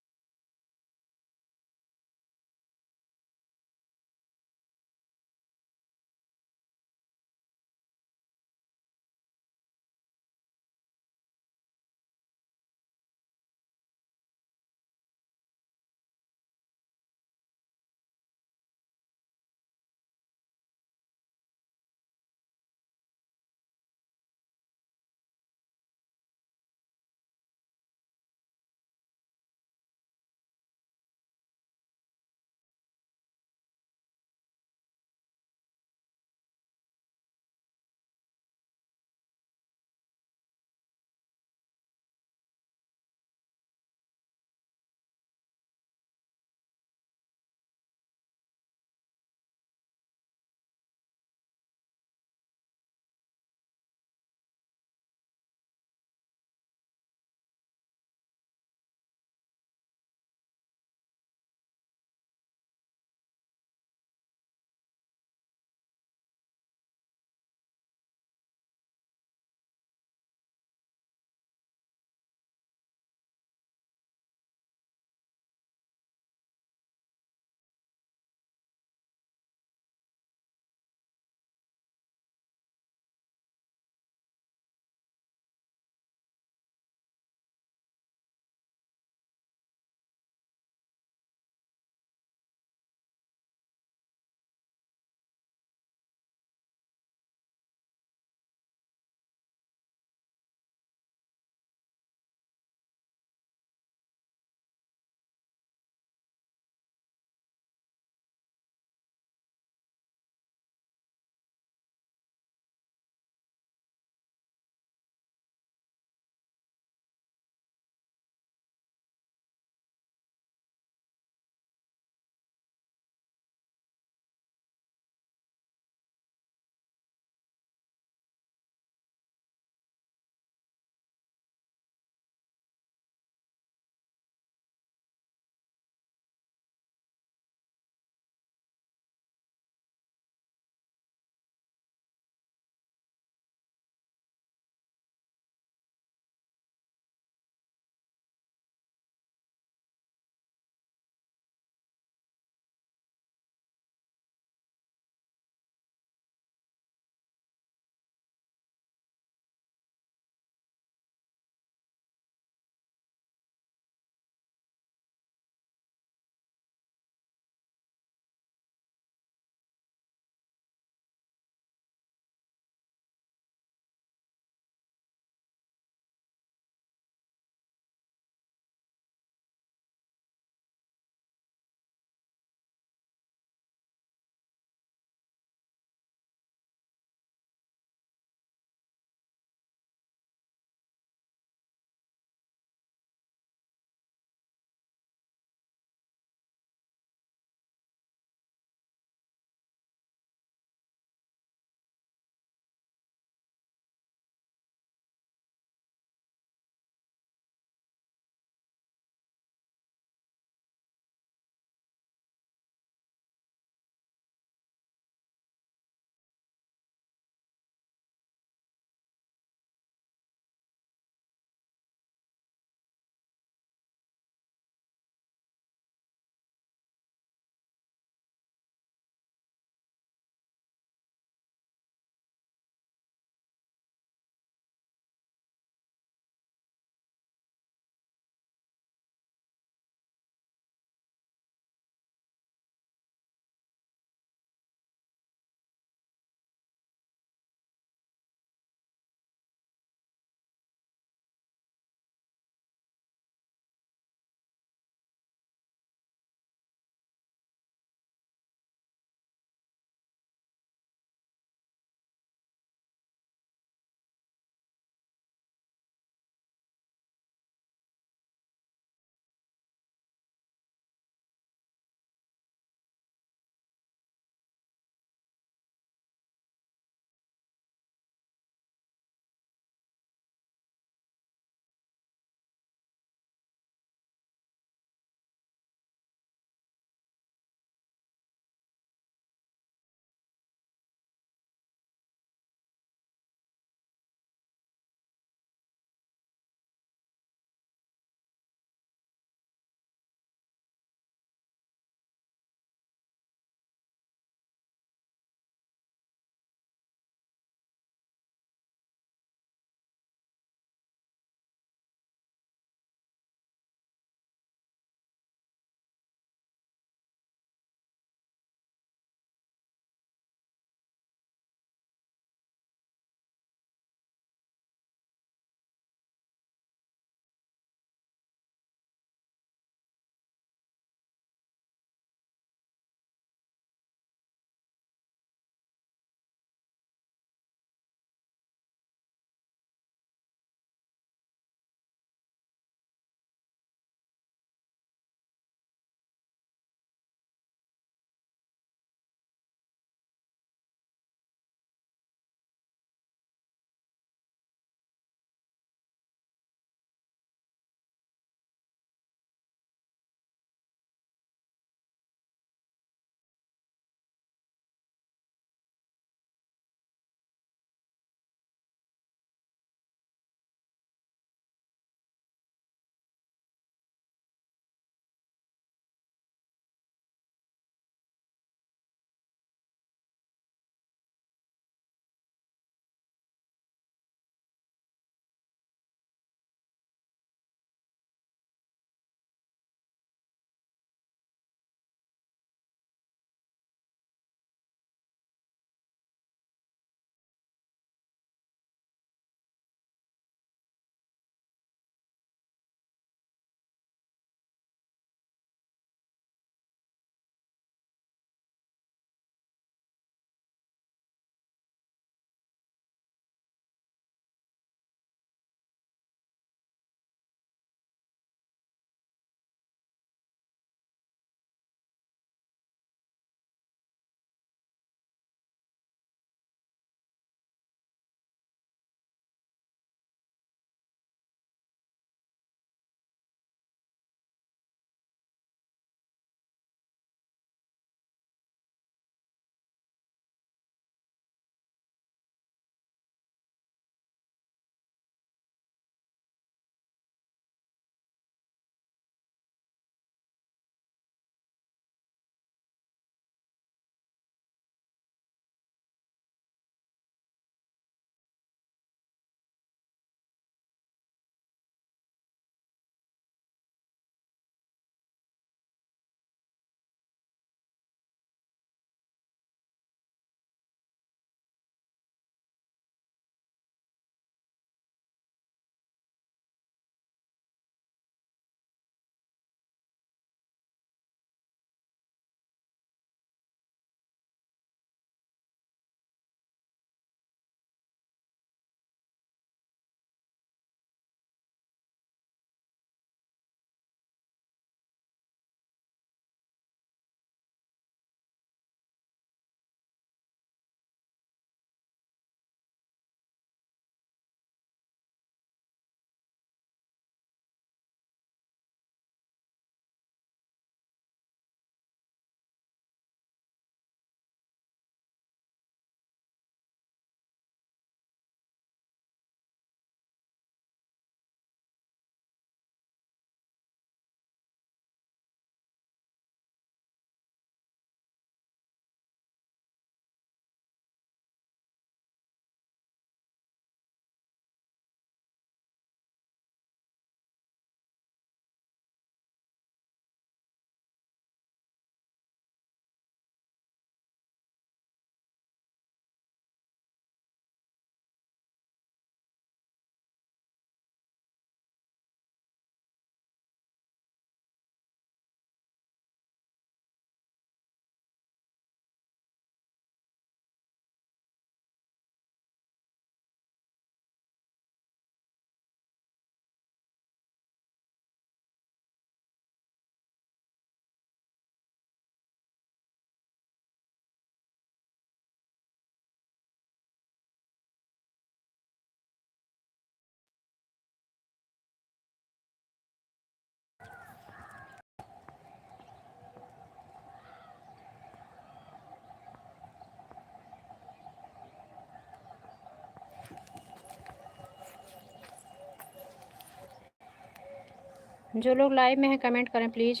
जो लोग लाइव में हैं कमेंट करें प्लीज़,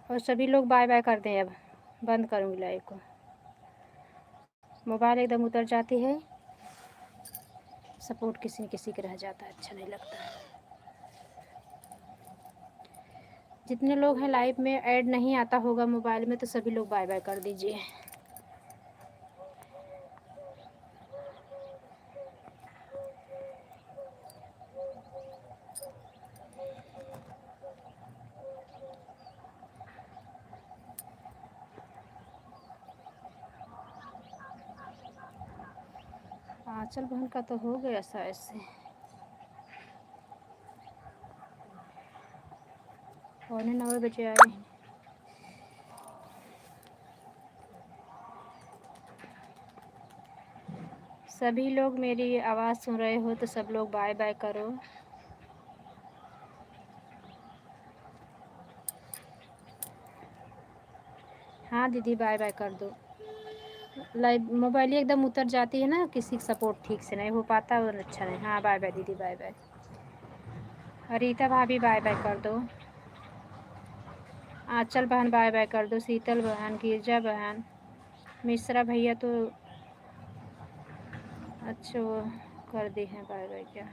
और सभी लोग बाय बाय कर दें। अब बंद करूँगी लाइव को, मोबाइल एकदम उतर जाती है, सपोर्ट किसी किसी का रह जाता है, अच्छा नहीं लगता है। जितने लोग हैं लाइव में ऐड नहीं आता होगा मोबाइल में, तो सभी लोग बाय बाय कर दीजिए। आंचल बहन का तो हो गया शायद से, 8:45 आए। सभी लोग मेरी आवाज़ सुन रहे हो तो सब लोग बाय बाय करो। हाँ दीदी बाय बाय कर दो। लाइव मोबाइल ही एकदम उतर जाती है ना, किसी सपोर्ट ठीक से नहीं हो पाता और अच्छा नहीं। हाँ बाय बाय दीदी बाय बाय। रीता भाभी बाय बाय कर दो। आंचल बहन बाय बाय कर दो। शीतल बहन, गिरजा बहन, मिश्रा भैया तो अच्छा वो कर दी हैं बाय बाय क्या।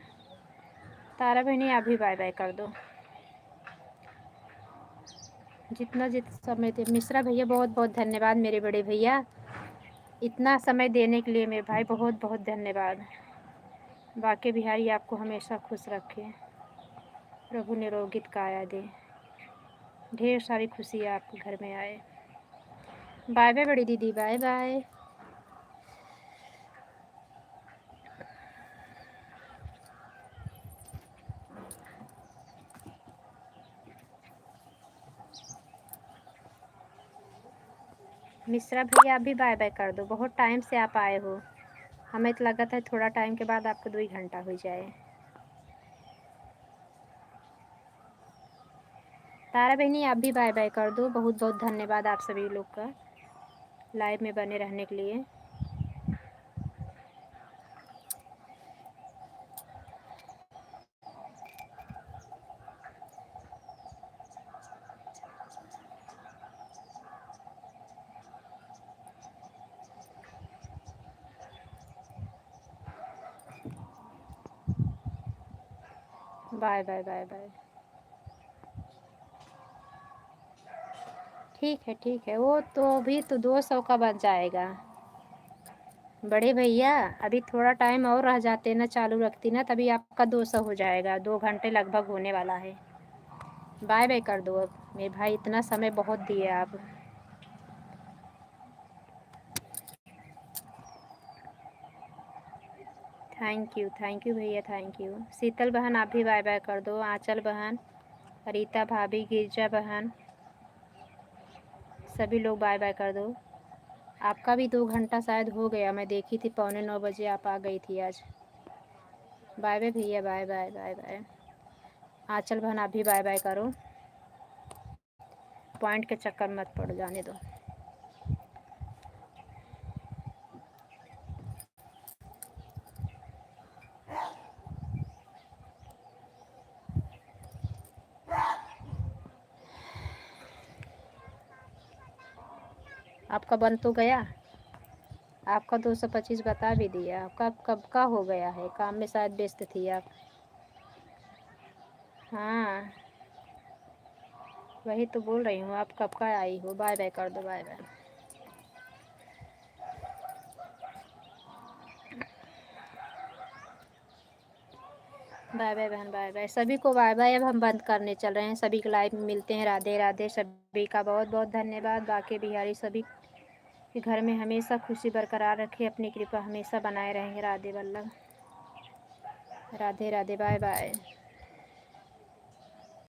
तारा बहनी आप भी बाय बाय कर दो। जितना समय थे। मिश्रा भैया बहुत बहुत धन्यवाद मेरे बड़े भैया, इतना समय देने के लिए मेरे भाई, बहुत बहुत धन्यवाद। बाके बिहारी आपको हमेशा खुश रखे, प्रभु निरोगित काया दे, ढेर सारी खुशी आपके घर में आए। बाय बाय बड़ी दीदी बाय बाय। मिश्रा भैया आप भी बाय बाय कर दो, बहुत टाइम से आप आए हो, हमें तो लगा था थोड़ा टाइम के बाद आपको 2 घंटा हो जाए। तारा बहनी आप भी बाय बाय कर दो, बहुत बहुत धन्यवाद आप सभी लोग का लाइव में बने रहने के लिए। Bye bye bye bye. ठीक है, वो तो अभी तो 200 का बन जाएगा बड़े भैया, अभी थोड़ा टाइम और रह जाते ना, चालू रखती ना, तभी आपका 200 हो जाएगा, 2 घंटे लगभग होने वाला है। बाय बाय कर दो अब मेरे भाई, इतना समय बहुत दिए आप। थैंक यू भैया, थैंक यू। शीतल बहन आप भी बाय बाय कर दो। आंचल बहन, रीता भाभी, गिरजा बहन, सभी लोग बाय बाय कर दो। आपका भी 2 घंटा शायद हो गया, मैं देखी थी 8:45 बजे आप आ गई थी आज। बाय बाय भैया बाय बाय बाय बाय। आंचल बहन आप भी बाय बाय करो, पॉइंट के चक्कर मत पड़ जाने दो। आपका बन तो गया, आपका 225 बता भी दिया, आपका कब का हो गया है, काम में शायद व्यस्त थी आप। हाँ वही तो बोल रही हूँ, आप कब का आई हो। बाय बाय कर दो बाय बाय। बाय बाय बहन बाय बाय, सभी को बाय बाय। अब हम बंद करने चल रहे हैं, सभी को लाइव में मिलते हैं। राधे राधे, सभी का बहुत बहुत धन्यवाद। बाके बिहारी सभी के घर में हमेशा खुशी बरकरार रखे, अपनी कृपा हमेशा बनाए रहेंगे। Radhe Vallabh, Radhe Radhe, bye bye.